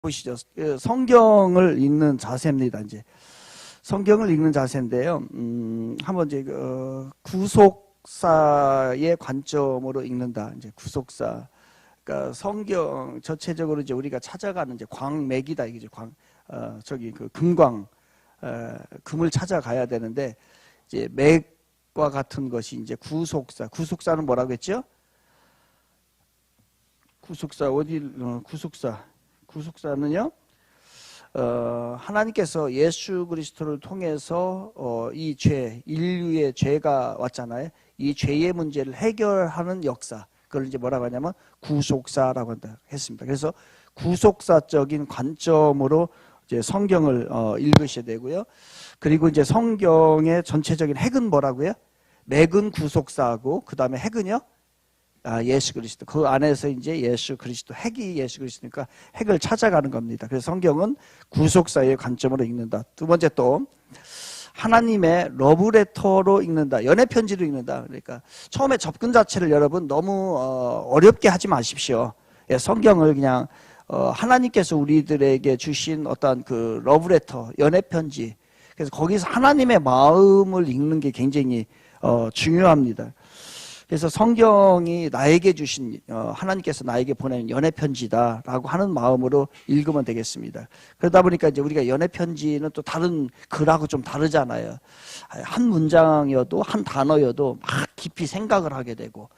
보시죠. 성경을 읽는 자세입니다. 이제 성경을 읽는 자세인데요. 한번 이제 구속사의 관점으로 읽는다. 이제 구속사. 그러니까 성경 전체적으로 이제 우리가 찾아가는 이제 광맥이다. 이게 저기 그 금광, 금을 찾아가야 되는데 이제 맥과 같은 것이 이제 구속사. 구속사는 뭐라고 했죠? 구속사 구속사는요, 하나님께서 예수 그리스도를 통해서 이 죄, 인류의 죄가 왔잖아요. 이 죄의 문제를 해결하는 역사. 그걸 이제 뭐라고 하냐면 구속사라고 했습니다. 그래서 구속사적인 관점으로 이제 성경을 읽으셔야 되고요. 그리고 이제 성경의 전체적인 핵은 뭐라고요? 맥은 구속사하고 그 다음에 핵은요? 예수 그리스도. 그 안에서 이제 예수 그리스도, 핵이 예수 그리스도니까 핵을 찾아가는 겁니다. 그래서 성경은 구속사의 관점으로 읽는다. 두 번째 또 하나님의 러브레터로 읽는다. 연애편지로 읽는다. 그러니까 처음에 접근 자체를 여러분 너무 어렵게 하지 마십시오. 예, 성경을 그냥 하나님께서 우리들에게 주신 어떤 그 러브레터, 연애편지. 그래서 거기서 하나님의 마음을 읽는 게 굉장히 중요합니다. 그래서 성경이 나에게 주신 하나님께서 나에게 보내는 연애 편지다라고 하는 마음으로 읽으면 되겠습니다. 그러다 보니까 이제 우리가 연애 편지는 또 다른 글하고 좀 다르잖아요. 한 문장이어도 한 단어여도 막 깊이 생각을 하게 되고,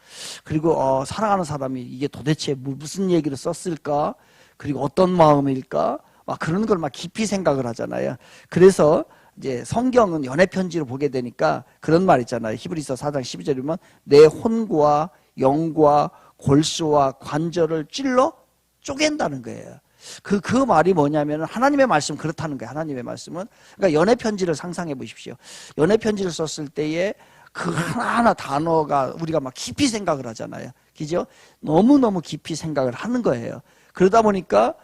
그리고 사랑하는 사람이 이게 도대체 무슨 얘기를 썼을까? 그리고 어떤 마음일까? 막 그런 걸 막 깊이 생각을 하잖아요. 그래서 이제 성경은 연애 편지로 보게 되니까 그런 말 있잖아요. 히브리서 4장 12절에 보면 내 혼과 영과 골수와 관절을 찔러 쪼갠다는 거예요. 그 말이 뭐냐면 하나님의 말씀 그렇다는 거예요. 하나님의 말씀은. 그러니까 연애 편지를 상상해 보십시오. 연애 편지를 썼을 때에 그 하나하나 단어가 우리가 막 깊이 생각을 하잖아요. 그죠? 너무너무 깊이 생각을 하는 거예요. 그러다 보니까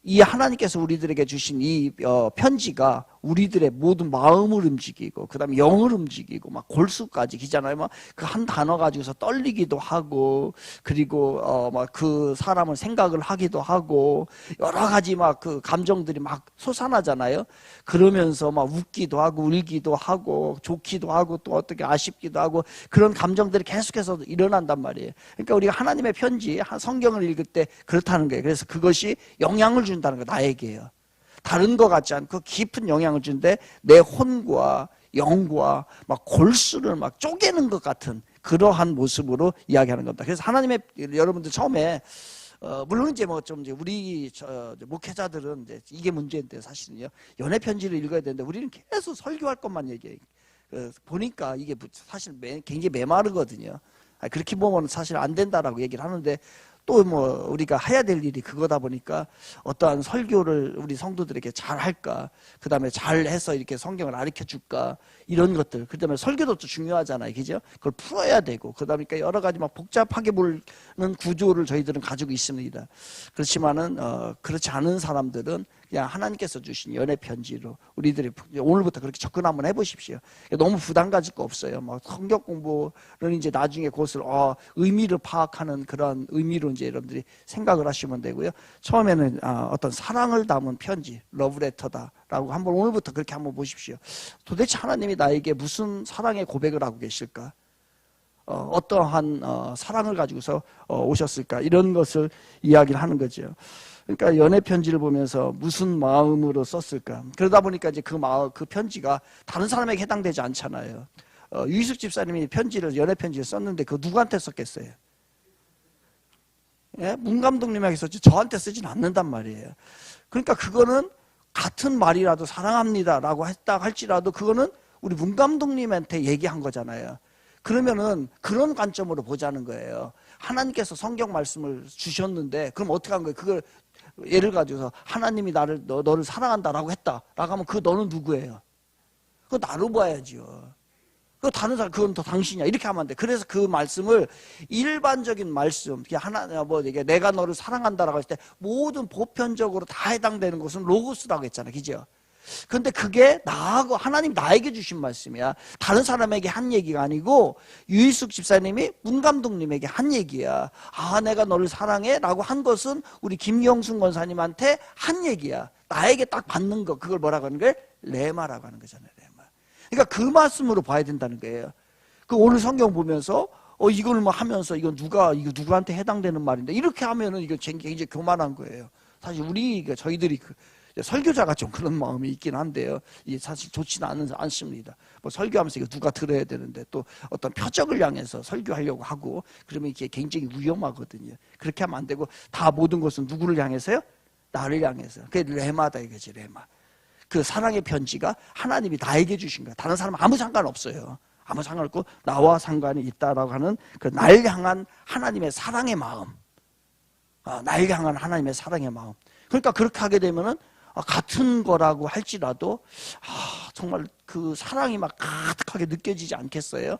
이 하나님께서 우리들에게 주신 이 편지가 우리들의 모든 마음을 움직이고 그 다음에 영을 움직이고 막 골수까지 기잖아요. 막 그 한 단어 가지고서 떨리기도 하고, 그리고 막 그 사람을 생각을 하기도 하고 여러 가지 막 그 감정들이 막 솟아나잖아요. 그러면서 막 웃기도 하고 울기도 하고 좋기도 하고 또 어떻게 아쉽기도 하고 그런 감정들이 계속해서 일어난단 말이에요. 그러니까 우리가 하나님의 편지, 성경을 읽을 때 그렇다는 거예요. 그래서 그것이 영향을 준다는 거, 나에게요. 다른 것 같지 않고 깊은 영향을 주는데 내 혼과 영과 막 골수를 막 쪼개는 것 같은 그러한 모습으로 이야기하는 겁니다. 그래서 하나님의, 여러분들 처음에 물론 이제 뭐 좀 우리 목회자들은 이제 이게 문제인데 사실은요, 연애 편지를 읽어야 되는데 우리는 계속 설교할 것만 얘기해요. 보니까 이게 사실 굉장히 메마르거든요. 그렇게 보면 사실 안 된다라고 얘기를 하는데 또 뭐 우리가 해야 될 일이 그거다 보니까 어떠한 설교를 우리 성도들에게 잘 할까, 그 다음에 잘 해서 이렇게 성경을 가르쳐 줄까, 이런 것들. 그 다음에 설교도 또 중요하잖아요. 그죠? 그걸 풀어야 되고, 그 다음에 여러 가지 막 복잡하게 보는 구조를 저희들은 가지고 있습니다. 그렇지만은, 그렇지 않은 사람들은 그냥 하나님께서 주신 연애 편지로 우리들이 오늘부터 그렇게 접근 한번 해보십시오. 너무 부담 가질 거 없어요. 막 성경 공부는 이제 나중에 그것을 의미를 파악하는 그런 의미로 이제 여러분들이 생각을 하시면 되고요. 처음에는 어떤 사랑을 담은 편지, 러브레터다라고 한번 오늘부터 그렇게 한번 보십시오. 도대체 하나님이 나에게 무슨 사랑의 고백을 하고 계실까? 어떠한 사랑을 가지고서 오셨을까? 이런 것을 이야기를 하는 거죠. 그러니까 연애 편지를 보면서 무슨 마음으로 썼을까? 그러다 보니까 이제 그 편지가 다른 사람에게 해당되지 않잖아요. 유희숙 집사님이 연애 편지를 썼는데 그 누구한테 썼겠어요? 예? 문 감독님에게 썼지 저한테 쓰진 않는단 말이에요. 그러니까 그거는 같은 말이라도 사랑합니다라고 했다 할지라도 그거는 우리 문 감독님한테 얘기한 거잖아요. 그러면은 그런 관점으로 보자는 거예요. 하나님께서 성경 말씀을 주셨는데 그럼 어떻게 한 거예요? 그걸 예를 가지고서 하나님이 너를 사랑한다라고 했다라고 하면 그 너는 누구예요? 그거 나로 봐야지요. 그 다른 사람, 그건 더 당신이야. 이렇게 하면 안 돼. 그래서 그 말씀을 일반적인 말씀, 내가 너를 사랑한다라고 했을 때 모든 보편적으로 다 해당되는 것은 로고스라고 했잖아요. 그죠? 그런데 그게 나하고 하나님 나에게 주신 말씀이야. 다른 사람에게 한 얘기가 아니고 유희숙 집사님이 문 감독님에게 한 얘기야. 아, 내가 너를 사랑해 라고 한 것은 우리 김영순 권사님한테 한 얘기야. 나에게 딱 받는 거, 그걸 뭐라고 하는 거예요? 레마라고 하는 거잖아요. 레마. 그러니까 그 말씀으로 봐야 된다는 거예요. 그 오늘 성경 보면서 이걸 뭐 하면서 이거 누구한테 해당되는 말인데 이렇게 하면은 이거 굉장히 교만한 거예요. 사실 저희들이 설교자가 좀 그런 마음이 있긴 한데요. 이게 사실 좋지는 않습니다. 뭐 설교하면서 이거 누가 들어야 되는데 또 어떤 표적을 향해서 설교하려고 하고 그러면 이게 굉장히 위험하거든요. 그렇게 하면 안 되고 다 모든 것은 누구를 향해서요? 나를 향해서. 그게 레마다 이거지, 레마. 그 사랑의 편지가 하나님이 나에게 주신 거야. 다른 사람은 아무 상관없어요. 아무 상관없고 나와 상관이 있다라고 하는 그 날 향한 하나님의 사랑의 마음. 날 향한 하나님의 사랑의 마음. 그러니까 그렇게 하게 되면은 같은 거라고 할지라도 정말 그 사랑이 막 가득하게 느껴지지 않겠어요?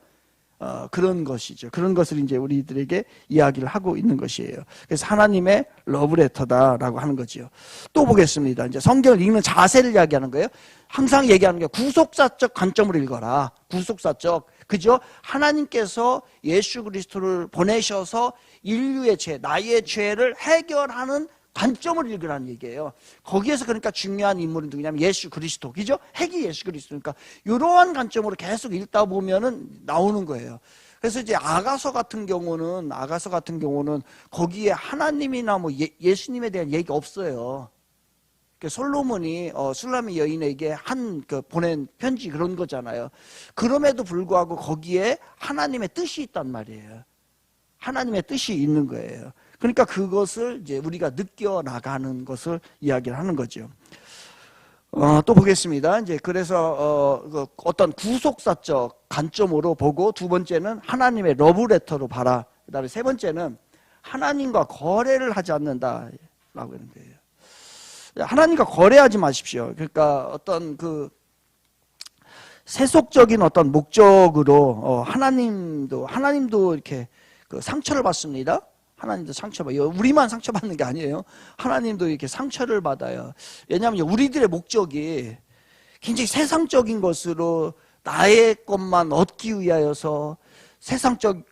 그런 것이죠. 그런 것을 이제 우리들에게 이야기를 하고 있는 것이에요. 그래서 하나님의 러브레터다라고 하는 거지요. 또 보겠습니다. 이제 성경을 읽는 자세를 이야기하는 거예요. 항상 얘기하는 게 구속사적 관점으로 읽어라. 구속사적. 그죠? 하나님께서 예수 그리스도를 보내셔서 인류의 죄, 나의 죄를 해결하는 관점을 읽으라는 얘기예요. 거기에서 그러니까 중요한 인물은 누구냐면 예수 그리스도. 그죠? 핵이 예수 그리스도니까 이러한 관점으로 계속 읽다 보면은 나오는 거예요. 그래서 이제 아가서 같은 경우는 거기에 하나님이나 뭐 예수님에 대한 얘기가 없어요. 솔로몬이 술라미 여인에게 보낸 편지 그런 거잖아요. 그럼에도 불구하고 거기에 하나님의 뜻이 있단 말이에요. 하나님의 뜻이 있는 거예요. 그러니까 그것을 이제 우리가 느껴나가는 것을 이야기를 하는 거죠. 또 보겠습니다. 이제 그래서 어떤 구속사적 관점으로 보고, 두 번째는 하나님의 러브레터로 봐라. 그다음에 세 번째는 하나님과 거래를 하지 않는다라고 하는 거예요. 하나님과 거래하지 마십시오. 그러니까 어떤 세속적인 어떤 목적으로 하나님도 이렇게 상처를 받습니다. 하나님도 상처받아요. 우리만 상처받는 게 아니에요. 하나님도 이렇게 상처를 받아요. 왜냐하면 우리들의 목적이 굉장히 세상적인 것으로 나의 것만 얻기 위하여서, 세상적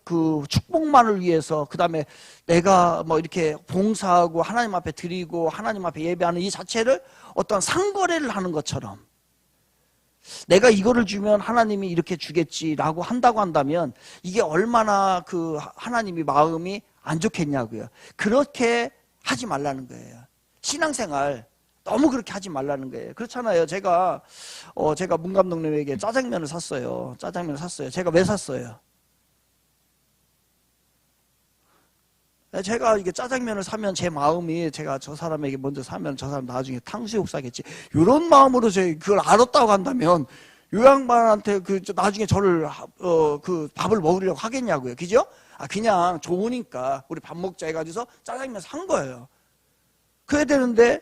축복만을 위해서, 그 다음에 내가 뭐 이렇게 봉사하고 하나님 앞에 드리고 하나님 앞에 예배하는 이 자체를 어떤 상거래를 하는 것처럼, 내가 이거를 주면 하나님이 이렇게 주겠지라고 한다고 한다면 이게 얼마나 하나님이 마음이 안 좋겠냐고요. 그렇게 하지 말라는 거예요. 신앙생활 너무 그렇게 하지 말라는 거예요. 그렇잖아요. 제가 문 감독님에게 짜장면을 샀어요. 제가 왜 샀어요? 제가 이게 짜장면을 사면 제 마음이, 제가 저 사람에게 먼저 사면 저 사람 나중에 탕수육 사겠지, 이런 마음으로 그걸 알았다고 한다면 요 양반한테 나중에 저를 밥을 먹으려고 하겠냐고요. 그죠? 그냥 좋으니까 우리 밥 먹자 해가지고서 짜장면 산 거예요. 그래야 되는데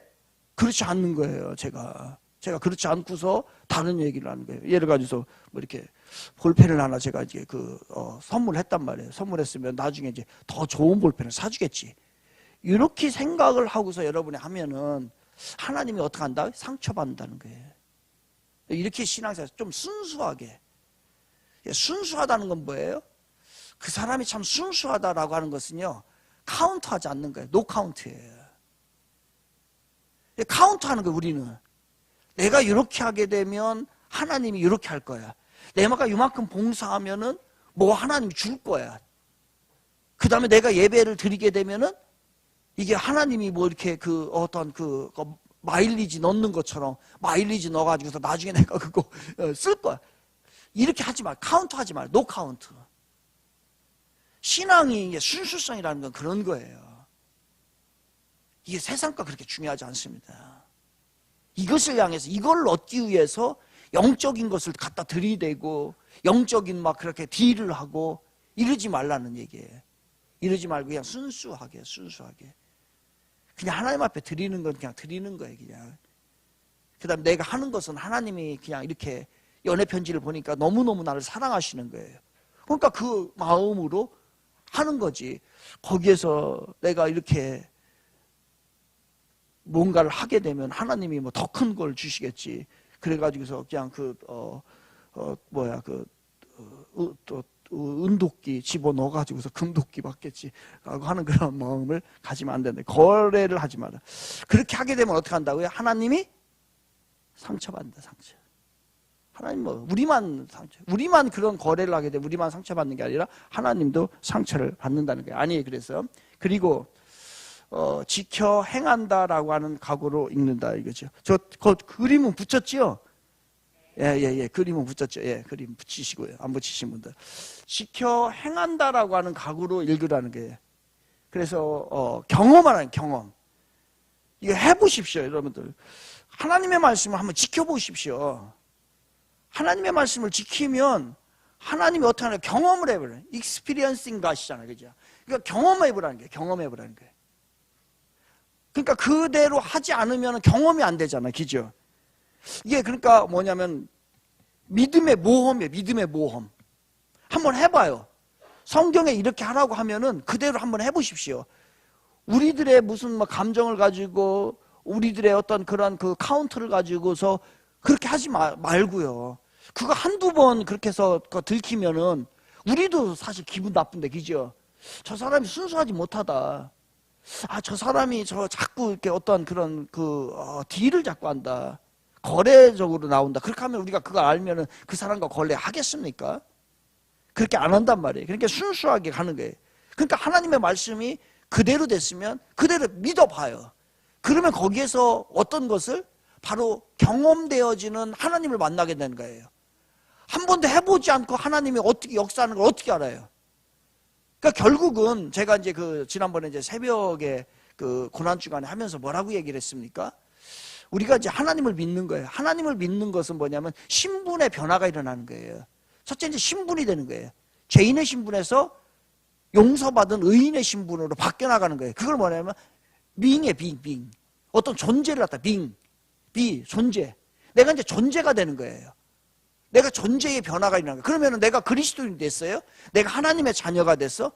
그렇지 않는 거예요. 제가 그렇지 않고서 다른 얘기를 하는 거예요. 예를 가지고서 뭐 이렇게 볼펜을 하나 제가 이제 선물했단 말이에요. 선물했으면 나중에 이제 더 좋은 볼펜을 사주겠지, 이렇게 생각을 하고서 여러분이 하면은 하나님이 어떻게 한다? 상처받는다는 거예요. 이렇게 신앙생활 좀 순수하게. 순수하다는 건 뭐예요? 그 사람이 참 순수하다라고 하는 것은요, 카운트하지 않는 거예요. 노 카운트예요. 카운트하는 거예요. 우리는 내가 이렇게 하게 되면 하나님이 이렇게 할 거야. 내가 이만큼 봉사하면은 뭐 하나님이 줄 거야. 그 다음에 내가 예배를 드리게 되면은 이게 하나님이 뭐 이렇게 어떤 마일리지 넣는 것처럼 마일리지 넣어가지고서 나중에 내가 그거 쓸 거야. 이렇게 하지 말. 카운트 하지 말. 노 카운트. 신앙이 순수성이라는 건 그런 거예요. 이게 세상과 그렇게 중요하지 않습니다. 이것을 향해서, 이걸 얻기 위해서 영적인 것을 갖다 들이대고 영적인 막 그렇게 딜을 하고 이러지 말라는 얘기예요. 이러지 말고 그냥 순수하게 그냥 하나님 앞에 드리는 건 그냥 드리는 거예요. 그냥. 그 다음에 내가 하는 것은 하나님이 그냥 이렇게 연애 편지를 보니까 너무너무 나를 사랑하시는 거예요. 그러니까 그 마음으로 하는 거지. 거기에서 내가 이렇게 뭔가를 하게 되면 하나님이 뭐 더 큰 걸 주시겠지, 그래가지고서 그냥 또 은도끼 집어넣어가지고서 금도끼 받겠지라고 하는 그런 마음을 가지면 안 된다. 거래를 하지 마라. 그렇게 하게 되면 어떻게 한다고요? 하나님이 상처받는다. 상처. 하나님 우리만 그런 거래를 하게 되면 우리만 상처받는 게 아니라 하나님도 상처를 받는다는 거예요. 아니에요. 그래서 그리고 지켜 행한다라고 하는 각오로 읽는다 이거죠. 그 그림은 붙였지요? 예, 그림은 붙였죠. 예, 그림 붙이시고요. 안 붙이신 분들. 지켜 행한다라고 하는 각오로 읽으라는 거예요. 그래서 경험하라는 경험. 이거 해보십시오, 여러분들. 하나님의 말씀을 한번 지켜보십시오. 하나님의 말씀을 지키면 하나님이 어떻게 하나 경험을 해보라는 거예요. experiencing God이잖아요, 그죠? 그러니까 경험해보라는 거예요. 경험해보라는 거예요. 그러니까 그대로 하지 않으면 경험이 안 되잖아요, 그죠? 이게 그러니까 뭐냐면 믿음의 모험이에요. 믿음의 모험. 한번 해봐요. 성경에 이렇게 하라고 하면은 그대로 한번 해보십시오. 우리들의 무슨 감정을 가지고 우리들의 어떤 그런 그 카운트를 가지고서 그렇게 하지 말고요. 그거 한두 번 그렇게 해서 들키면은 우리도 사실 기분 나쁜데, 그죠? 저 사람이 순수하지 못하다. 저 사람이 자꾸 이렇게 어떤 그런 딜을 자꾸 한다. 거래적으로 나온다. 그렇게 하면 우리가 그걸 알면은 그 사람과 거래하겠습니까? 그렇게 안 한단 말이에요. 그러니까 순수하게 가는 거예요. 그러니까 하나님의 말씀이 그대로 됐으면 그대로 믿어봐요. 그러면 거기에서 어떤 것을 바로 경험되어지는 하나님을 만나게 되는 거예요. 한 번도 해보지 않고 하나님이 어떻게 역사하는 걸 어떻게 알아요? 그러니까 결국은 제가 이제 지난번에 이제 새벽에 고난 주간에 하면서 뭐라고 얘기를 했습니까? 우리가 이제 하나님을 믿는 거예요. 하나님을 믿는 것은 뭐냐면 신분의 변화가 일어나는 거예요. 첫째 이제 신분이 되는 거예요. 죄인의 신분에서 용서받은 의인의 신분으로 바뀌어나가는 거예요. 그걸 뭐냐면 being이에요. being. 어떤 존재를 갖다 be, 존재. 내가 이제 존재가 되는 거예요. 내가 존재의 변화가 일어나는 거예요. 그러면 내가 그리스도인이 됐어요. 내가 하나님의 자녀가 됐어.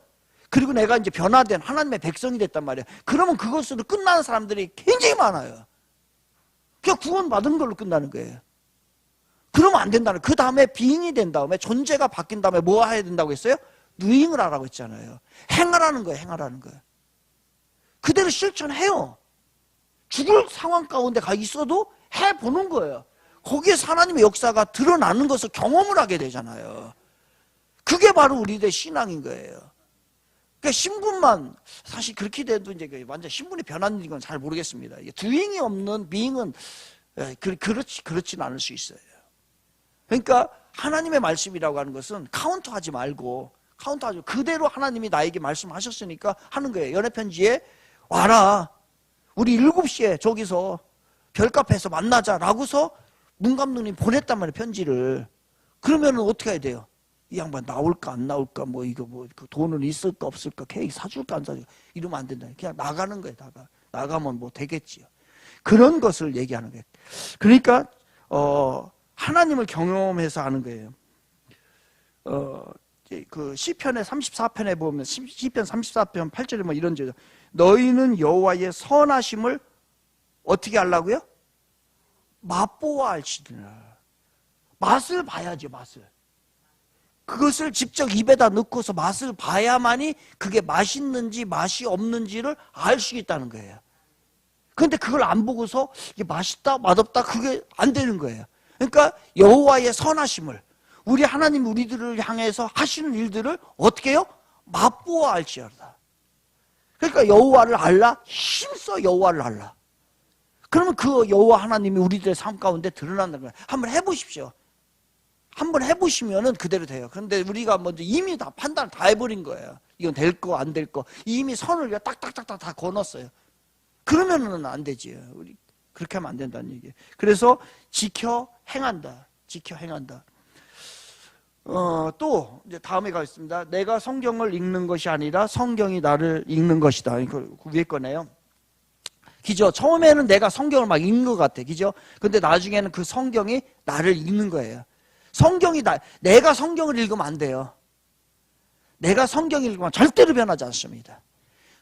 그리고 내가 이제 변화된 하나님의 백성이 됐단 말이에요. 그러면 그것으로 끝나는 사람들이 굉장히 많아요. 그냥 구원받은 걸로 끝나는 거예요. 그러면 안 된다는 거예요. 그 다음에 being이 된 다음에 존재가 바뀐 다음에 뭐 해야 된다고 했어요? doing을 하라고 했잖아요. 행하라는 거예요. 행하라는 거예요. 그대로 실천해요. 죽을 상황 가운데 가 있어도 해보는 거예요. 거기에서 하나님의 역사가 드러나는 것을 경험을 하게 되잖아요. 그게 바로 우리들의 신앙인 거예요. 그러니까 신분만 사실 그렇게 돼도 이제 완전 신분이 변하는 건 잘 모르겠습니다. doing이 없는 being은 그렇진 않을 수 있어요. 그러니까 하나님의 말씀이라고 하는 것은 카운트하지 말고 그대로 하나님이 나에게 말씀하셨으니까 하는 거예요. 연애편지에 와라. 우리 7시에 저기서 별카페에서 만나자라고서 문 감독님 보냈단 말이에요. 편지를. 그러면은 어떻게 해야 돼요? 이 양반 나올까 안 나올까 그 돈은 있을까 없을까 케이크 사줄까 안 사줄까 이러면 안 된다. 그냥 나가는 거예요. 나가면 뭐 되겠지요. 그런 것을 얘기하는 거예요. 그러니까 하나님을 경험해서 하는 거예요. 그 시편의 34편에 보면 시편 34편 8절에 뭐 이런 제죠. 너희는 여호와의 선하심을 어떻게 하려고요? 맛보아 알지니라. 맛을 봐야죠. 맛을. 그것을 직접 입에다 넣고서 맛을 봐야만이 그게 맛있는지 맛이 없는지를 알 수 있다는 거예요. 그런데 그걸 안 보고서 이게 맛있다 맛없다 그게 안 되는 거예요. 그러니까 여호와의 선하심을 우리 하나님 우리들을 향해서 하시는 일들을 어떻게 해요? 맛보아 알지어다. 그러니까 여호와를 알라 힘써 여호와를 알라. 그러면 그 여호와 하나님이 우리들의 삶 가운데 드러난다는 거예요. 한번 해보십시오. 한번 해보시면은 그대로 돼요. 그런데 우리가 먼저 이미 다 판단을 다 해버린 거예요. 이건 될 거 안 될 거 이미 선을 딱딱딱딱 다 거눴어요. 그러면은 안 되지. 우리 그렇게 하면 안 된다는 얘기예요. 그래서 지켜 행한다. 또 이제 다음에 가겠습니다. 내가 성경을 읽는 것이 아니라 성경이 나를 읽는 것이다. 그 위에 거네요. 그죠? 처음에는 내가 성경을 막 읽는 것 같아. 그죠? 근데 나중에는 그 성경이 나를 읽는 거예요. 내가 성경을 읽으면 안 돼요. 내가 성경을 읽으면 절대로 변하지 않습니다.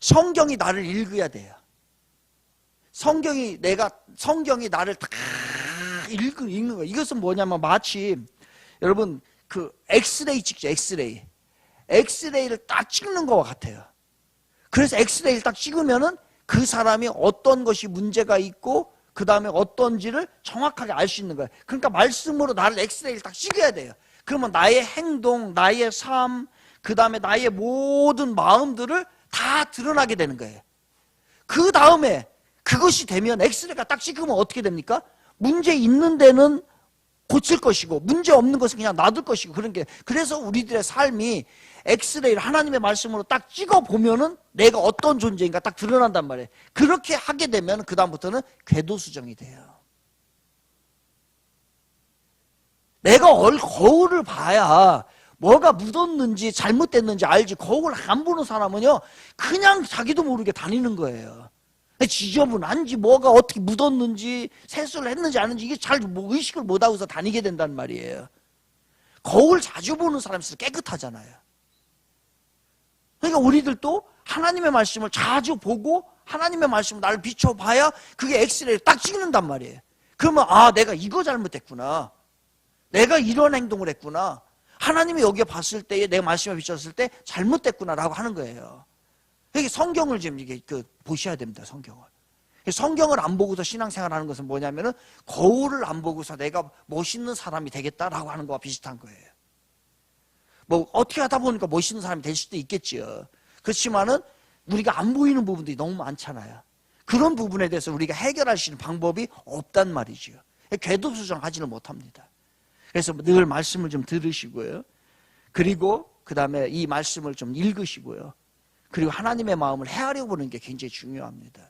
성경이 나를 읽어야 돼요. 성경이 나를 다 읽는 거예요. 이것은 뭐냐면 마치 여러분 그 엑스레이 찍죠. 엑스레이를 딱 찍는 것과 같아요. 그래서 엑스레이를 딱 찍으면은 그 사람이 어떤 것이 문제가 있고 그 다음에 어떤지를 정확하게 알 수 있는 거예요. 그러니까 말씀으로 나를 엑스레이를 딱 찍어야 돼요. 그러면 나의 행동, 나의 삶, 그 다음에 나의 모든 마음들을 다 드러나게 되는 거예요. 그 다음에 그것이 되면 엑스레이가 딱 찍으면 어떻게 됩니까? 문제 있는 데는 고칠 것이고 문제 없는 것은 그냥 놔둘 것이고 그런 게, 그래서 우리들의 삶이 엑스레이를 하나님의 말씀으로 딱 찍어보면은 내가 어떤 존재인가 딱 드러난단 말이에요. 그렇게 하게 되면 그 다음부터는 궤도수정이 돼요. 내가 거울을 봐야 뭐가 묻었는지 잘못됐는지 알지, 거울 안 보는 사람은요 그냥 자기도 모르게 다니는 거예요. 지저분한지 뭐가 어떻게 묻었는지 세수를 했는지 안 했는지 이게 잘 의식을 못하고서 다니게 된단 말이에요. 거울 자주 보는 사람일수록 깨끗하잖아요. 그러니까 우리들도 하나님의 말씀을 자주 보고 하나님의 말씀을 나를 비춰봐야 그게 엑스레이를 딱 찍는단 말이에요. 그러면 아, 내가 이거 잘못했구나, 내가 이런 행동을 했구나, 하나님이 여기에 봤을 때에 내 말씀에 비쳤을 때 잘못됐구나라고 하는 거예요. 이게 성경을 지금 이게 보셔야 됩니다. 성경을 안 보고서 신앙생활하는 것은 뭐냐면은 거울을 안 보고서 내가 멋있는 사람이 되겠다라고 하는 거와 비슷한 거예요. 뭐 어떻게 하다 보니까 멋있는 사람이 될 수도 있겠지요. 그렇지만은 우리가 안 보이는 부분들이 너무 많잖아요. 그런 부분에 대해서 우리가 해결할 수 있는 방법이 없단 말이지요. 궤도수정하지는 못합니다. 그래서 늘 말씀을 좀 들으시고요. 그리고 그 다음에 이 말씀을 좀 읽으시고요. 그리고 하나님의 마음을 헤아려 보는 게 굉장히 중요합니다.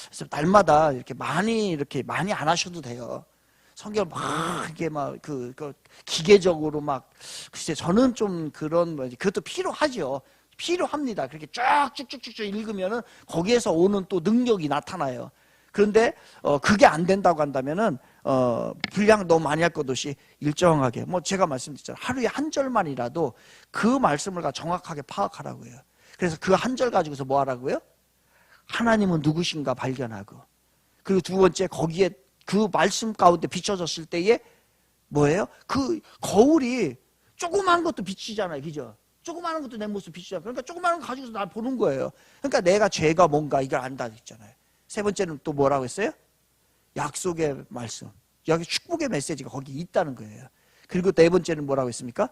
그래서 날마다 이렇게 많이 안 하셔도 돼요. 성경을 막 이렇게 막 기계적으로 막, 글쎄 저는 좀 그런 그것도 필요하죠. 필요합니다. 그렇게 쭉쭉쭉쭉 읽으면은 거기에서 오는 또 능력이 나타나요. 그런데 그게 안 된다고 한다면은 분량 너무 많이 할 것 없이 일정하게, 뭐 제가 말씀드렸잖아요. 하루에 한 절만이라도 그 말씀을 정확하게 파악하라고요. 그래서 그 한 절 가지고서 뭐 하라고요? 하나님은 누구신가 발견하고, 그리고 두 번째 거기에 그 말씀 가운데 비춰졌을 때에 뭐예요? 그 거울이 조그만 것도 비치잖아요. 그죠? 조그마한 것도 내 모습 비치잖아요. 그러니까 조그마한 거 가지고서 날 보는 거예요. 그러니까 내가 죄가 뭔가 이걸 안다 했잖아요. 세 번째는 또 뭐라고 했어요? 약속의 말씀, 여기 축복의 메시지가 거기 있다는 거예요. 그리고 네 번째는 뭐라고 했습니까?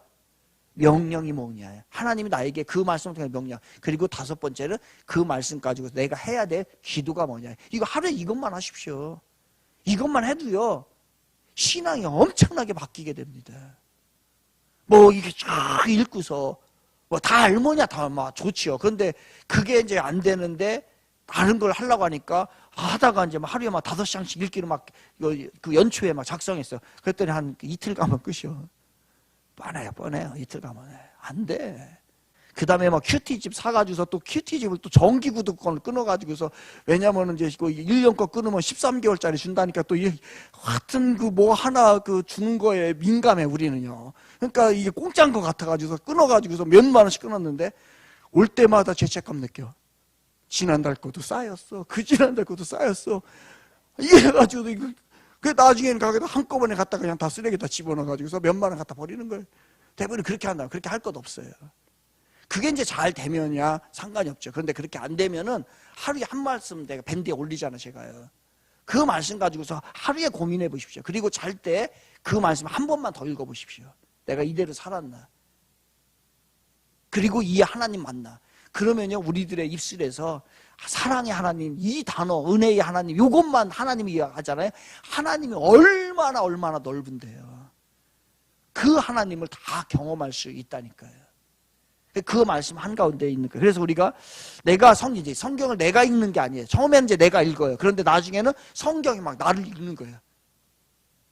명령이 뭐냐, 하나님이 나에게 그 말씀을 통해 명령. 그리고 다섯 번째는 그 말씀 가지고 내가 해야 될 기도가 뭐냐. 이거 하루에 이것만 하십시오. 이것만 해도요 신앙이 엄청나게 바뀌게 됩니다. 뭐 이게 쫙 읽고서 뭐 다 알모냐 다 막 좋지요. 그런데 그게 이제 안 되는데 다른 걸 하려고 하니까 하다가 이제 막 하루에 막 5장씩 읽기로 막 그 연초에 막 작성했어요. 그랬더니 한 이틀 가면 끝이요. 뻔해요. 이틀 가면 안 돼. 그 다음에 막 큐티집 사가지고서 또 큐티집을 또 정기 구독권을 끊어가지고서, 왜냐면은 이제 1년 거 끊으면 13개월짜리 준다니까 또 하여튼 그 뭐 하나 주는 거에 민감해 우리는요. 그러니까 이게 공짜인 것 같아가지고서 끊어가지고서 몇만 원씩 끊었는데 올 때마다 죄책감 느껴. 지난달 것도 쌓였어. 그 지난달 것도 쌓였어. 이게 해가지고 그 나중에는 가게도 한꺼번에 갖다가 그냥 다 쓰레기에다 집어넣어가지고서 몇만 원 갖다 버리는 거예요. 대부분 그렇게 한다. 그렇게 할 것 없어요. 그게 이제 잘 되면야 상관이 없죠. 그런데 그렇게 안 되면은 하루에 한 말씀 내가 밴드에 올리잖아, 제가요. 그 말씀 가지고서 하루에 고민해 보십시오. 그리고 잘 때 그 말씀 한 번만 더 읽어 보십시오. 내가 이대로 살았나? 그리고 이 하나님 맞나? 그러면요 우리들의 입술에서 사랑의 하나님, 이 단어, 은혜의 하나님, 이것만 하나님이 하잖아요. 하나님이 얼마나 넓은데요. 그 하나님을 다 경험할 수 있다니까요. 그 말씀 한가운데 있는 거예요. 그래서 우리가 성경을 내가 읽는 게 아니에요. 처음에는 이제 내가 읽어요. 그런데 나중에는 성경이 막 나를 읽는 거예요.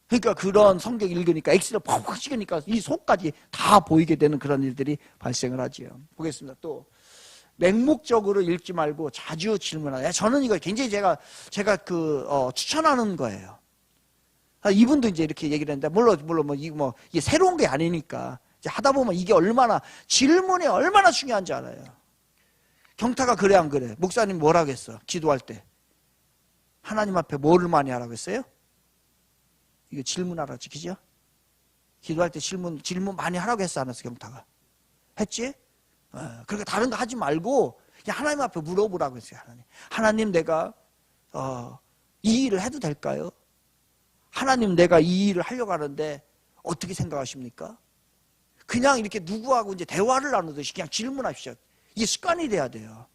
그러니까 그런 성경 읽으니까 엑스를 팍팍 찍으니까 이 속까지 다 보이게 되는 그런 일들이 발생을 하지요. 보겠습니다. 또 맹목적으로 읽지 말고 자주 질문하라. 저는 이거 굉장히 제가 추천하는 거예요. 이분도 이제 이렇게 얘기를 했는데, 물론 이게 새로운 게 아니니까 이제 하다 보면 이게 질문이 얼마나 중요한지 알아요. 경타가 그래 안 그래? 목사님 뭐라고 했어? 기도할 때 하나님 앞에 뭐를 많이 하라고 했어요? 이거 질문하라 지키죠? 기도할 때 질문 많이 하라고 했어, 안 했어, 경타가? 했지? 그러니까 다른 거 하지 말고 그냥 하나님 앞에 물어보라고 했어요. 하나님 내가 이 일을 해도 될까요? 하나님 내가 이 일을 하려고 하는데 어떻게 생각하십니까? 그냥 이렇게 누구하고 이제 대화를 나누듯이 그냥 질문하십시오. 이게 습관이 돼야 돼요.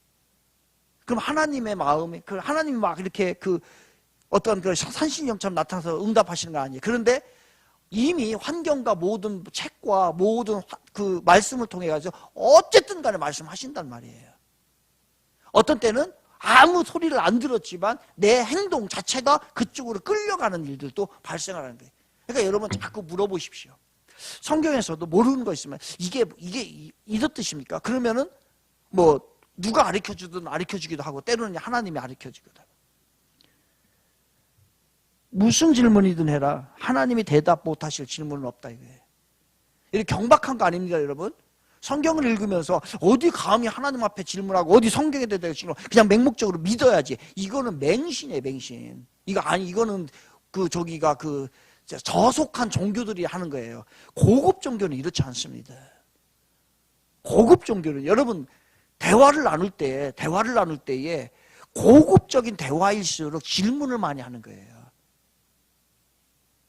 그럼 하나님의 마음이, 하나님이 막 이렇게 어떤 산신령처럼 나타나서 응답하시는 거 아니에요. 그런데 이미 환경과 모든 책과 모든 그 말씀을 통해 가지고 어쨌든 간에 말씀하신단 말이에요. 어떤 때는 아무 소리를 안 들었지만 내 행동 자체가 그쪽으로 끌려가는 일들도 발생하는 거예요. 그러니까 여러분 자꾸 물어보십시오. 성경에서도 모르는 거 있으면 이게 이런 뜻입니까? 그러면은 뭐 누가 가르쳐주든 가르쳐주기도 하고 때로는 하나님이 가르쳐주기도 하고. 무슨 질문이든 해라. 하나님이 대답 못하실 질문은 없다 이거예요. 이렇게 경박한 거 아닙니다, 여러분. 성경을 읽으면서 어디 감히 하나님 앞에 질문하고 어디 성경에 대해 질문, 그냥 맹목적으로 믿어야지. 이거는 맹신이에요, 맹신. 이거는 저기가 저속한 종교들이 하는 거예요. 고급 종교는 이렇지 않습니다. 고급 종교는 여러분 대화를 나눌 때에 고급적인 대화일수록 질문을 많이 하는 거예요.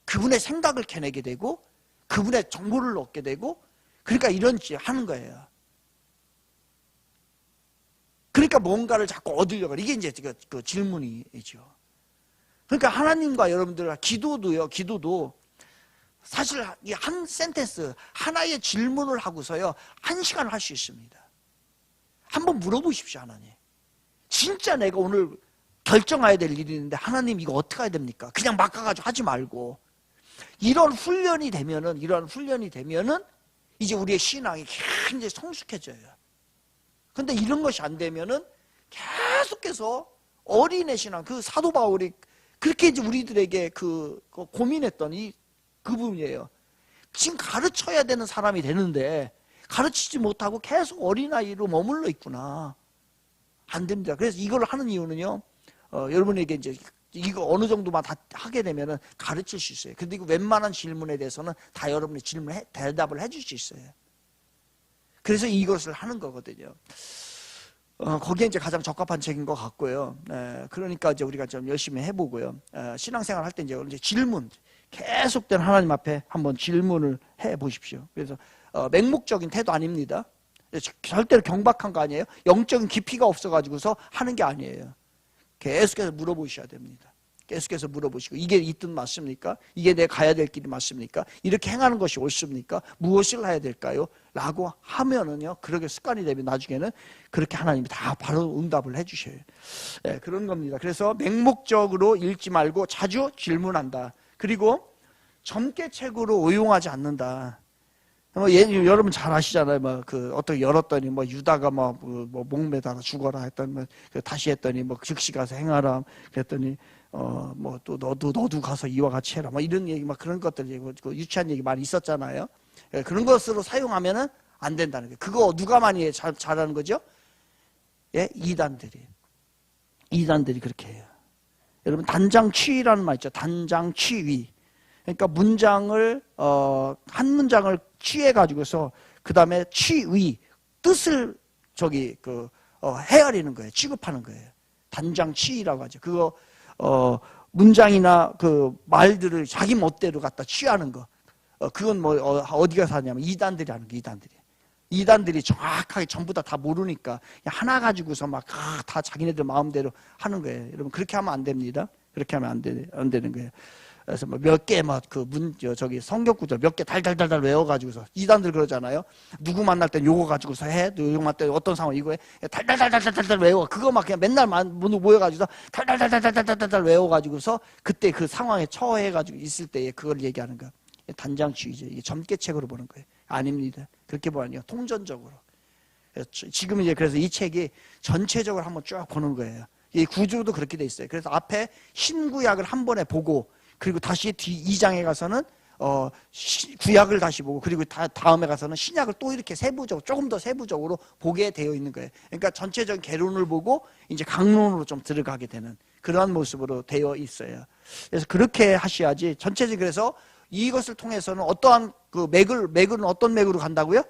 그분의 생각을 캐내게 되고 그분의 정보를 얻게 되고 그러니까 이런 짓 하는 거예요. 그러니까 뭔가를 자꾸 얻으려고 이게 이제 그 질문이죠. 그러니까 하나님과 여러분들 기도도 사실 이 한 센텐스 하나의 질문을 하고서요 1시간을 할 수 있습니다. 한번 물어보십시오. 하나님 진짜 내가 오늘 결정해야 될 일이 있는데 하나님 이거 어떻게 해야 됩니까? 그냥 막 가가지고 하지 말고 이런 훈련이 되면은 이제 우리의 신앙이 굉장히 성숙해져요. 근데 이런 것이 안 되면은 계속해서 어린애 신앙, 사도 바울이 그렇게 이제 우리들에게 고민했던 그 부분이에요. 지금 가르쳐야 되는 사람이 되는데 가르치지 못하고 계속 어린아이로 머물러 있구나. 안 됩니다. 그래서 이걸 하는 이유는요, 여러분에게 이제 이거 어느 정도만 다 하게 되면은 가르칠 수 있어요. 근데 이거 웬만한 질문에 대해서는 다 여러분이 대답을 해줄 수 있어요. 그래서 이것을 하는 거거든요. 거기에 이제 가장 적합한 책인 것 같고요. 그러니까 이제 우리가 좀 열심히 해보고요. 신앙생활 할 때 이제 질문, 계속된 하나님 앞에 한번 질문을 해 보십시오. 그래서 맹목적인 태도 아닙니다. 절대로 경박한 거 아니에요. 영적인 깊이가 없어가지고서 하는 게 아니에요. 계속해서 물어보셔야 됩니다. 계속해서 물어보시고 이게 이 뜻 맞습니까? 이게 내 가야 될 길이 맞습니까? 이렇게 행하는 것이 옳습니까? 무엇을 해야 될까요? 라고 하면은요, 그렇게 습관이 되면 나중에는 그렇게 하나님이 다 바로 응답을 해주셔요. 그런 겁니다. 그래서 맹목적으로 읽지 말고 자주 질문한다. 그리고 점괘책으로 오용하지 않는다. 여러분 잘 아시잖아요. 어떻게 열었더니 유다가 목매다가 죽어라 했더니 다시 했더니 즉시 가서 행하라 그랬더니 또 너도 가서 이와 같이 해라 이런 얘기 그런 것들 유치한 얘기 많이 있었잖아요. 그런 것으로 사용하면은 안 된다는 거예요. 그거 누가 많이 잘하는 거죠? 예, 이단들이 그렇게 해요. 여러분 단장취위라는 말 있죠. 단장취위. 그러니까 문장을 한 문장을 취해 가지고서 그 다음에 취위 뜻을 헤아리는 거예요. 취급하는 거예요. 단장취위라고 하죠. 그거 문장이나 말들을 자기 멋대로 갖다 취하는 거. 그건 어디 가서 하냐면 이단들이 하는 거. 이단들이 정확하게 전부 다 모르니까 하나 가지고서 다 자기네들 마음대로 하는 거예요. 여러분 그렇게 하면 안 됩니다. 그렇게 하면 안 되는 거예요. 그래서 몇 개 성경 구절 몇 개 달달달달 외워가지고서 이단들 그러잖아요. 누구 만날 땐 요거 가지고서 해, 요거 만날 때 어떤 상황 이거 해, 달달달달달달 외워. 그거 그냥 맨날 모여가지고서 달달달달달달 외워가지고서 그때 그 상황에 처해가지고 있을 때에 그걸 얘기하는 거야. 단장취위죠. 이게 점괘책으로 보는 거예요. 아닙니다. 그렇게 보아니요. 통전적으로. 지금 이제 그래서 이 책이 전체적으로 한번 쭉 보는 거예요. 이 구조도 그렇게 돼 있어요. 그래서 앞에 신구약을 한 번에 보고 그리고 다시 뒤 2장에 가서는 구약을 다시 보고 그리고 다음에 가서는 신약을 또 이렇게 조금 더 세부적으로 보게 되어 있는 거예요. 그러니까 전체적인 개론을 보고 이제 강론으로 좀 들어가게 되는 그러한 모습으로 되어 있어요. 그래서 그렇게 하셔야지 전체적으로. 그래서 이것을 통해서는 어떠한 그 맥은 어떤 맥으로 간다고요?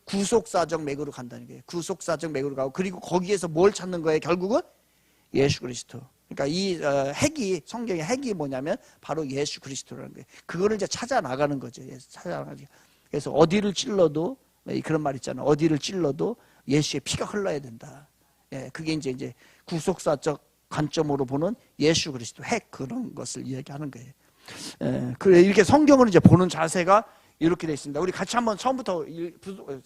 구속사적 맥으로 간다는 거예요. 구속사적 맥으로 가고, 그리고 거기에서 뭘 찾는 거예요? 결국은 예수 그리스도. 그러니까 이 핵이, 성경의 핵이 뭐냐면 바로 예수 그리스도라는 거예요. 그거를 이제 찾아 나가는 거죠. 찾아나가죠. 그래서 어디를 찔러도, 그런 말 있잖아요. 어디를 찔러도 예수의 피가 흘러야 된다. 예, 그게 이제 구속사적 관점으로 보는 예수 그리스도 핵, 그런 것을 이야기하는 거예요. 예, 그래 이렇게 성경을 이제 보는 자세가 이렇게 되어 있습니다. 우리 같이 한번 처음부터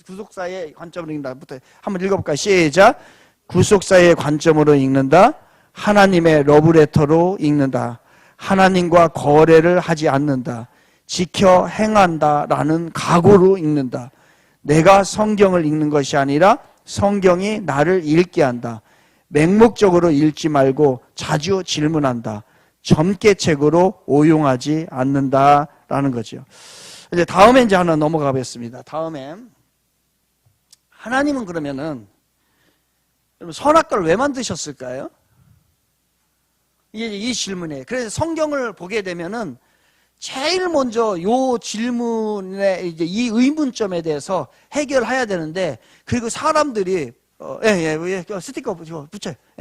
구속사의 관점으로 읽는다부터 한번 읽어볼까요? 시작. 구속사의 관점으로 읽는다. 하나님의 러브레터로 읽는다. 하나님과 거래를 하지 않는다. 지켜 행한다라는 각오로 읽는다. 내가 성경을 읽는 것이 아니라 성경이 나를 읽게 한다. 맹목적으로 읽지 말고 자주 질문한다. 점괘책으로 오용하지 않는다라는 거죠. 이제 다음에 이제 하나 넘어가 보겠습니다. 다음에 하나님은 그러면은 선악과를 왜 만드셨을까요? 이게 이 질문이에요. 그래서 성경을 보게 되면은 제일 먼저 요 질문에 이제 이 의문점에 대해서 해결해야 되는데, 그리고 사람들이 스티커 붙여,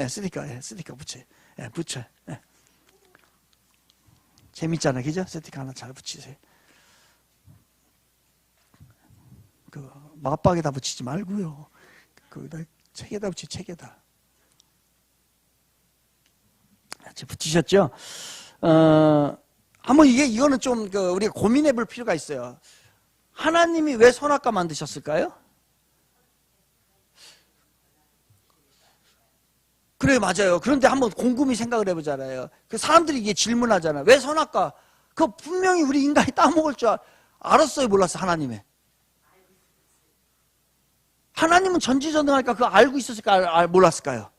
스티커 붙여. 재밌잖아, 그죠? 스티커 하나 잘 붙이세요. 그 맞박에다 붙이지 말고요. 거기다 책에다 붙이, 책에다. 붙이셨죠? 한번 이거는 좀 우리가 고민해 볼 필요가 있어요. 하나님이 왜 선악과 만드셨을까요? 그래, 맞아요. 그런데 한번 곰곰이 생각을 해보잖아요. 그 사람들이 이게 질문하잖아요. 왜 선악과? 그 분명히 우리 인간이 따먹을 줄 알았어요, 몰랐어요, 하나님의? 하나님은 전지전능하니까 그거 알고 있었을까요? 몰랐을까요?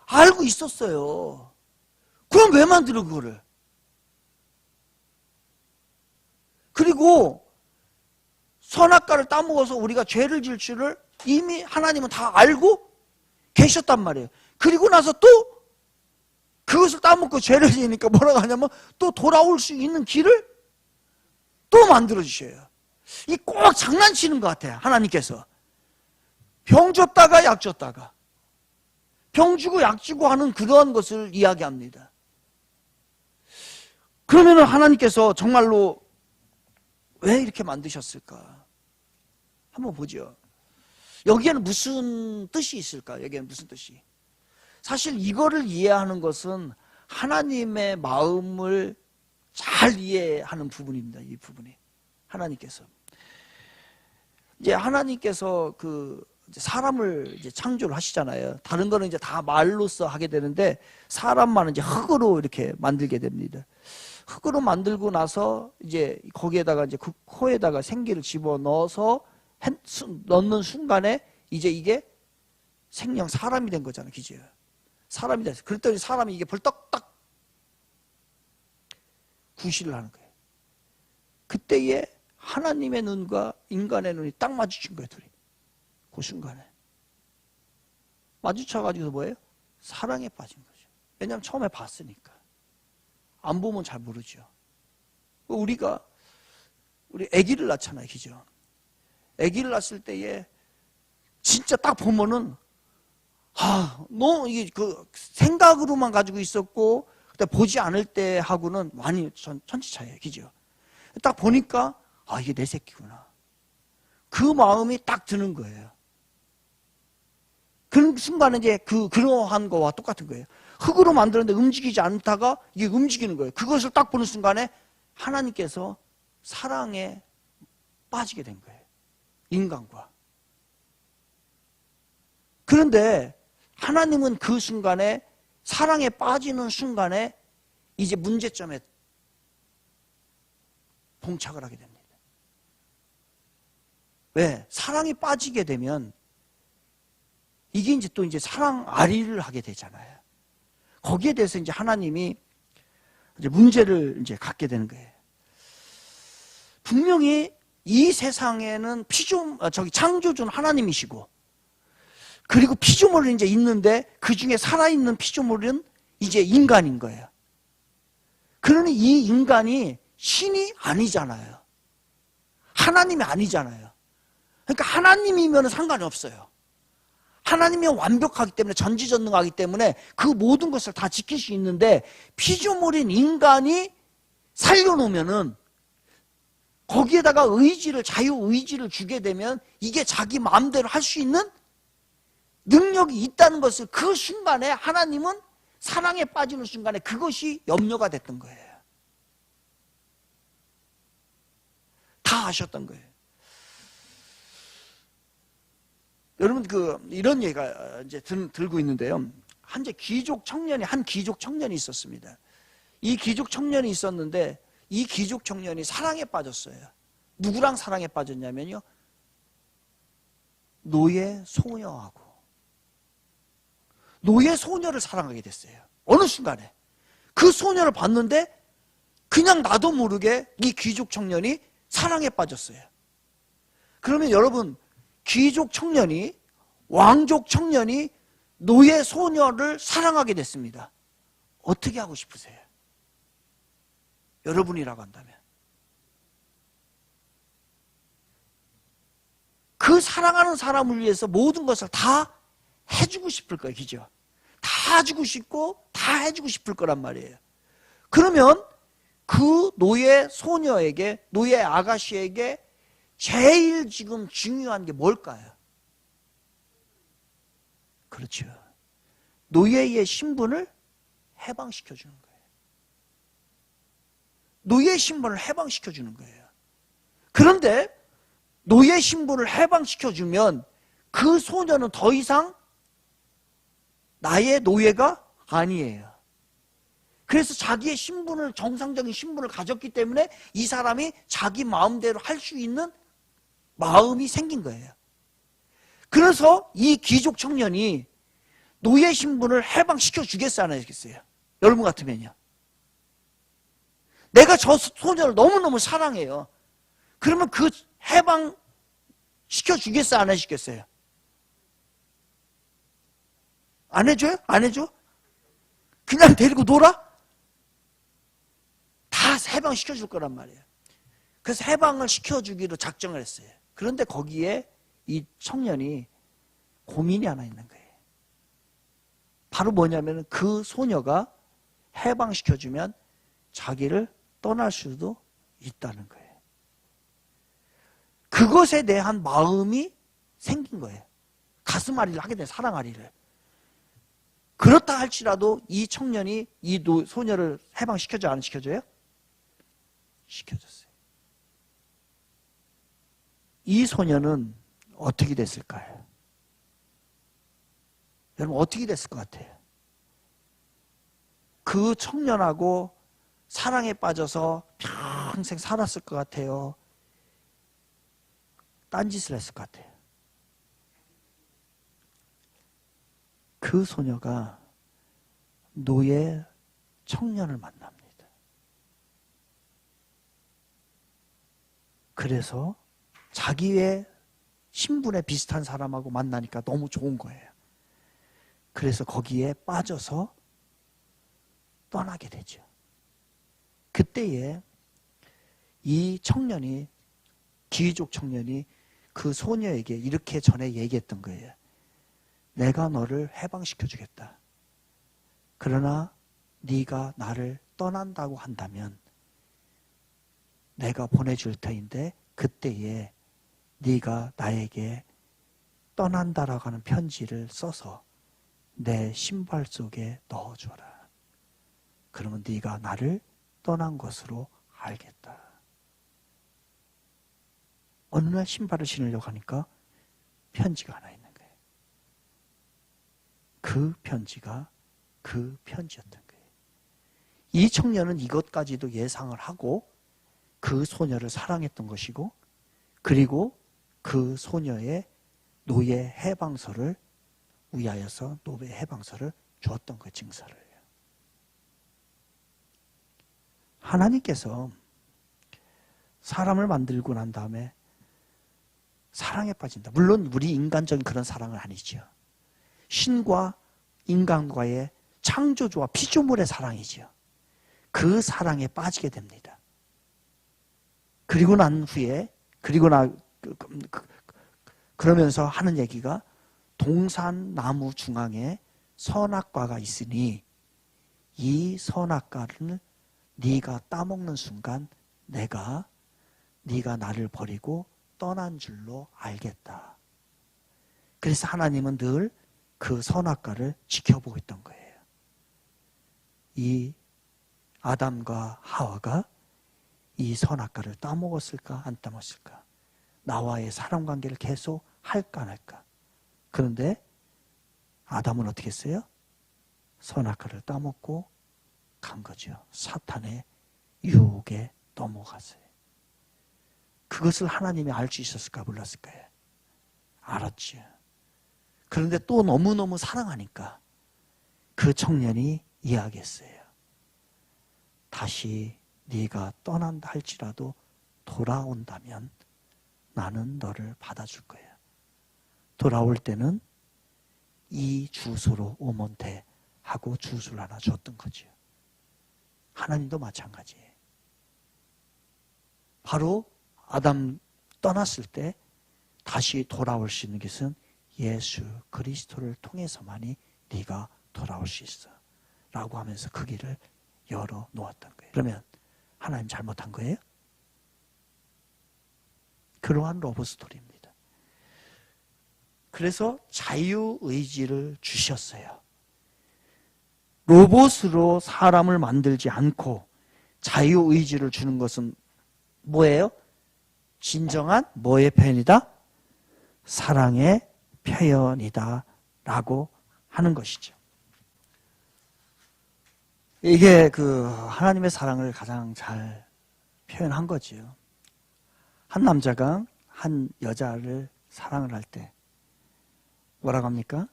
알고 있었어요. 그럼 왜 만들어, 그거를? 그리고 선악과를 따먹어서 우리가 죄를 질 줄을 이미 하나님은 다 알고 계셨단 말이에요. 그리고 나서 또 그것을 따먹고 죄를 지으니까 뭐라고 하냐면 또 돌아올 수 있는 길을 또 만들어 주셔요. 이 꼭 장난치는 것 같아요, 하나님께서. 병 줬다가 약 줬다가 병 주고 약 주고 하는 그러한 것을 이야기합니다. 그러면은 하나님께서 정말로 왜 이렇게 만드셨을까? 한번 보죠. 여기에는 무슨 뜻이 있을까? 여기에는 무슨 뜻이? 사실 이거를 이해하는 것은 하나님의 마음을 잘 이해하는 부분입니다. 이 부분이. 하나님께서. 이제 하나님께서 사람을 이제 창조를 하시잖아요. 다른 거는 이제 다 말로써 하게 되는데 사람만은 이제 흙으로 이렇게 만들게 됩니다. 흙으로 만들고 나서 이제 거기에다가 이제 그 코에다가 생기를 집어 넣어서 넣는 순간에 이제 이게 생명 사람이 된 거잖아요. 그죠? 사람이 됐어요. 그랬더니 사람이 이게 벌떡 딱 구실을 하는 거예요. 그때에 하나님의 눈과 인간의 눈이 딱 마주친 거예요, 둘이. 그 순간에. 마주쳐가지고 뭐예요? 사랑에 빠진 거죠. 왜냐하면 처음에 봤으니까. 안 보면 잘 모르죠. 우리 아기를 낳잖아요, 그죠? 아기를 낳았을 때에 진짜 딱 보면은 너 이게 생각으로만 가지고 있었고 그때 보지 않을 때 하고는 많이 천지차이에요, 그죠? 딱 보니까 이게 내 새끼구나. 그 마음이 딱 드는 거예요. 그 순간에 이제 그러한 거와 똑같은 거예요. 흙으로 만들었는데 움직이지 않다가 이게 움직이는 거예요. 그것을 딱 보는 순간에 하나님께서 사랑에 빠지게 된 거예요. 인간과. 그런데 하나님은 그 순간에, 사랑에 빠지는 순간에 이제 문제점에 봉착을 하게 됩니다. 왜? 사랑에 빠지게 되면 이게 이제 또 이제 사랑 아리를 하게 되잖아요. 거기에 대해서 이제 하나님이 이제 문제를 이제 갖게 되는 거예요. 분명히 이 세상에는 창조주는 하나님이시고, 그리고 피조물이 이제 있는데 그 중에 살아있는 피조물은 이제 인간인 거예요. 그러니 이 인간이 신이 아니잖아요. 하나님이 아니잖아요. 그러니까 하나님이면 상관이 없어요. 하나님이 완벽하기 때문에, 전지전능하기 때문에 그 모든 것을 다 지킬 수 있는데, 피조물인 인간이 살려놓으면은 거기에다가 의지를, 자유의지를 주게 되면 이게 자기 마음대로 할 수 있는 능력이 있다는 것을 그 순간에 하나님은 사랑에 빠지는 순간에 그것이 염려가 됐던 거예요. 다 아셨던 거예요. 여러분, 이런 얘기가 이제 들고 있는데요. 한 귀족 청년이 있었습니다. 이 귀족 청년이 있었는데, 이 귀족 청년이 사랑에 빠졌어요. 누구랑 사랑에 빠졌냐면요, 노예 소녀하고. 노예 소녀를 사랑하게 됐어요. 어느 순간에. 그 소녀를 봤는데, 그냥 나도 모르게 이 귀족 청년이 사랑에 빠졌어요. 그러면 여러분, 귀족 청년이, 왕족 청년이 노예 소녀를 사랑하게 됐습니다. 어떻게 하고 싶으세요? 여러분이라고 한다면. 그 사랑하는 사람을 위해서 모든 것을 다 해주고 싶을 거예요. 그죠? 다 주고 싶고 다 해주고 싶을 거란 말이에요. 그러면 그 노예 소녀에게, 노예 아가씨에게 제일 지금 중요한 게 뭘까요? 그렇죠. 노예의 신분을 해방시켜 주는 거예요. 노예 신분을 해방시켜 주는 거예요. 그런데 노예 신분을 해방시켜 주면 그 소녀는 더 이상 나의 노예가 아니에요. 그래서 자기의 신분을, 정상적인 신분을 가졌기 때문에 이 사람이 자기 마음대로 할 수 있는 마음이 생긴 거예요. 그래서 이 귀족 청년이 노예 신분을 해방시켜 주겠어요, 안 하겠어요? 여러분 같으면요. 내가 저 소녀를 너무너무 사랑해요. 그러면 그 해방시켜 주겠어요, 안 해주겠어요? 안 해줘요? 안 해줘? 그냥 데리고 놀아? 다 해방시켜 줄 거란 말이에요. 그래서 해방을 시켜주기로 작정을 했어요. 그런데 거기에 이 청년이 고민이 하나 있는 거예요. 바로 뭐냐면 그 소녀가 해방시켜주면 자기를 떠날 수도 있다는 거예요. 그것에 대한 마음이 생긴 거예요. 가슴앓이를 하게 된, 사랑앓이를. 그렇다 할지라도 이 청년이 이 소녀를 해방시켜줘, 안 시켜줘요? 시켜줬어요. 이 소녀는 어떻게 됐을까요? 여러분, 어떻게 됐을 것 같아요? 그 청년하고 사랑에 빠져서 평생 살았을 것 같아요? 딴짓을 했을 것 같아요? 그 소녀가 노예 청년을 만납니다. 그래서 자기의 신분에 비슷한 사람하고 만나니까 너무 좋은 거예요. 그래서 거기에 빠져서 떠나게 되죠. 그때에 이 청년이, 귀족 청년이 그 소녀에게 이렇게 전에 얘기했던 거예요. 내가 너를 해방시켜 주겠다. 그러나 네가 나를 떠난다고 한다면 내가 보내줄 터인데 그때에 네가 나에게 떠난다라고 하는 편지를 써서 내 신발 속에 넣어줘라. 그러면 네가 나를 떠난 것으로 알겠다. 어느 날 신발을 신으려고 하니까 편지가 하나 있는 거예요. 그 편지가 그 편지였던 거예요. 이 청년은 이것까지도 예상을 하고 그 소녀를 사랑했던 것이고, 그리고 그 소녀의 노예 해방서를 위하여서 노예 해방서를 주었던 그 증서를. 하나님께서 사람을 만들고 난 다음에 사랑에 빠진다. 물론 우리 인간적인 그런 사랑은 아니죠. 신과 인간과의 창조주와 피조물의 사랑이지요. 그 사랑에 빠지게 됩니다. 그리고 난 후에 그러면서 하는 얘기가 동산 나무 중앙에 선악과가 있으니 이 선악과를 네가 따먹는 순간 네가 나를 버리고 떠난 줄로 알겠다. 그래서 하나님은 늘 그 선악과를 지켜보고 있던 거예요. 이 아담과 하와가 이 선악과를 따먹었을까 안 따먹었을까? 나와의 사람 관계를 계속 할까 안 할까? 그런데 아담은 어떻게 했어요? 선악과를 따먹고 간 거죠. 사탄의 유혹에 넘어갔어요. 그것을 하나님이 알 수 있었을까 몰랐을까요? 알았죠. 그런데 또 너무너무 사랑하니까 그 청년이 이야기했어요. 다시 네가 떠난다 할지라도 돌아온다면 나는 너를 받아줄 거야. 돌아올 때는 이 주소로 오면 돼 하고 주소를 하나 줬던 거죠. 하나님도 마찬가지예요. 바로 아담 떠났을 때 다시 돌아올 수 있는 것은 예수 그리스도를 통해서만이 네가 돌아올 수 있어 라고 하면서 그 길을 열어 놓았던 거예요. 그러면 하나님 잘못한 거예요? 그러한 러브 스토리입니다. 그래서 자유의지를 주셨어요. 로봇으로 사람을 만들지 않고 자유의지를 주는 것은 뭐예요? 진정한 뭐의 표현이다? 사랑의 표현이다 라고 하는 것이죠. 이게 그 하나님의 사랑을 가장 잘 표현한 거지요. 한 남자가 한 여자를 사랑을 할 때 뭐라고 합니까?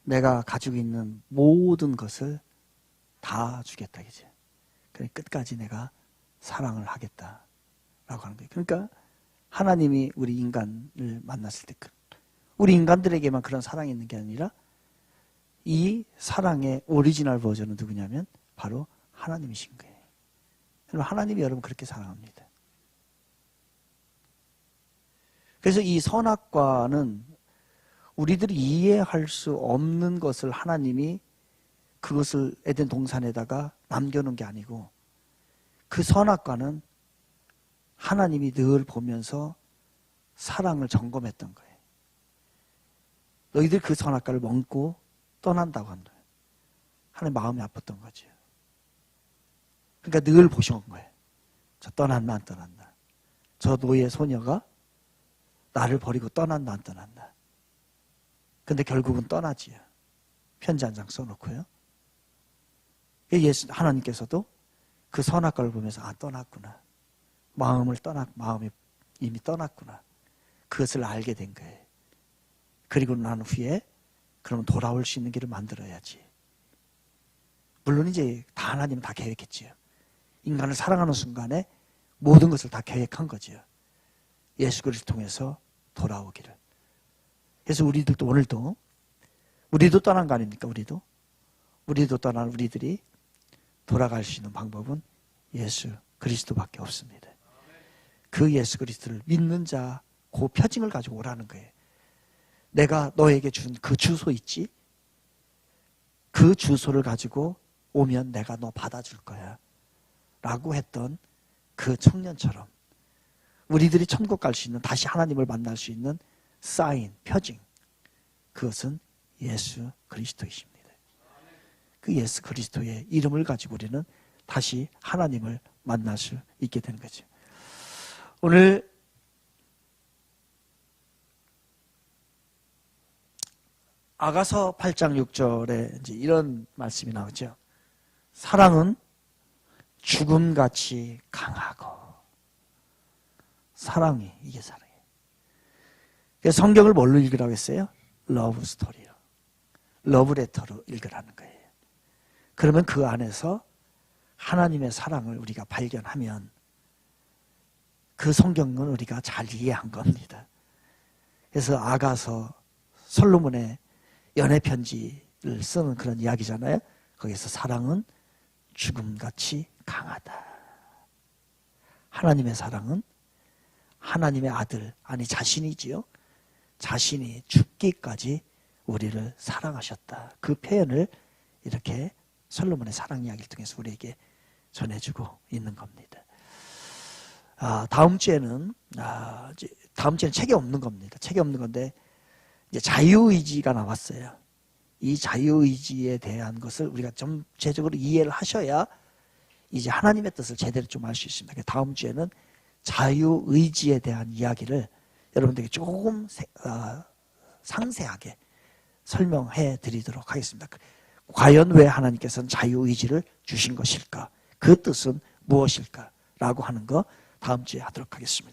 내가 가지고 있는 모든 것을 다 주겠다 이제. 끝까지 내가 사랑을 하겠다라고 하는 거예요. 그러니까 하나님이 우리 인간을 만났을 때 우리 인간들에게만 그런 사랑이 있는 게 아니라 이 사랑의 오리지널 버전은 누구냐면 바로 하나님이신 거예요. 여러분, 하나님이 여러분 그렇게 사랑합니다. 그래서 이 선악과는 우리들이 이해할 수 없는 것을 하나님이 그것을 에덴 동산에다가 남겨놓은 게 아니고 그 선악과는 하나님이 늘 보면서 사랑을 점검했던 거예요. 너희들 그 선악과를 먹고 떠난다고 한다. 하나님 마음이 아팠던 거죠. 그러니까 늘 보셔온 거예요. 저 떠났나 안 떠났나. 저 노예 소녀가 나를 버리고 떠났나 안 떠났나. 근데 결국은 떠나지요. 편지 한 장 써놓고요. 하나님께서도 그 선악과를 보면서 떠났구나. 마음이 이미 떠났구나. 그것을 알게 된 거예요. 그리고 난 후에 그러면 돌아올 수 있는 길을 만들어야지. 물론 이제 다 하나님은 다 계획했지요. 인간을 사랑하는 순간에 모든 것을 다 계획한 거지요. 예수 그리스도를 통해서 돌아오기를. 그래서 우리들도 오늘도 우리도 떠난 거 아닙니까? 우리도 떠난 우리들이 돌아갈 수 있는 방법은 예수 그리스도밖에 없습니다. 그 예수 그리스도를 믿는 자 그 표징을 가지고 오라는 거예요. 내가 너에게 준 그 주소 있지? 그 주소를 가지고 오면 내가 너 받아줄 거야 라고 했던 그 청년처럼 우리들이 천국 갈 수 있는, 다시 하나님을 만날 수 있는 사인, 표징, 그것은 예수 그리스도이십니다. 그 예수 그리스도의 이름을 가지고 우리는 다시 하나님을 만날 수 있게 되는 거죠. 오늘 아가서 8장 6절에 이제 이런 말씀이 나오죠. 사랑은 죽음같이 강하고. 사랑이, 이게 사랑이에요. 그래서 성경을 뭘로 읽으라고 했어요? 러브 스토리로. 러브 레터로 읽으라는 거예요. 그러면 그 안에서 하나님의 사랑을 우리가 발견하면 그 성경은 우리가 잘 이해한 겁니다. 그래서 아가서, 솔로몬의 연애편지 쓰는 그런 이야기잖아요. 거기서 사랑은 죽음같이 강하다. 하나님의 사랑은 하나님의 아들, 아니 자신이지요. 자신이 죽기까지 우리를 사랑하셨다. 그 표현을 이렇게 솔로몬의 사랑 이야기를 통해서 우리에게 전해주고 있는 겁니다. 다음 주에는 책이 없는 겁니다. 책이 없는 건데 이제 자유의지가 나왔어요. 이 자유의지에 대한 것을 우리가 전체적으로 이해를 하셔야 이제 하나님의 뜻을 제대로 좀 알 수 있습니다. 다음 주에는 자유의지에 대한 이야기를 여러분들에게 조금 상세하게 설명해 드리도록 하겠습니다. 과연 왜 하나님께서는 자유의지를 주신 것일까? 그 뜻은 무엇일까? 라고 하는 거 다음 주에 하도록 하겠습니다.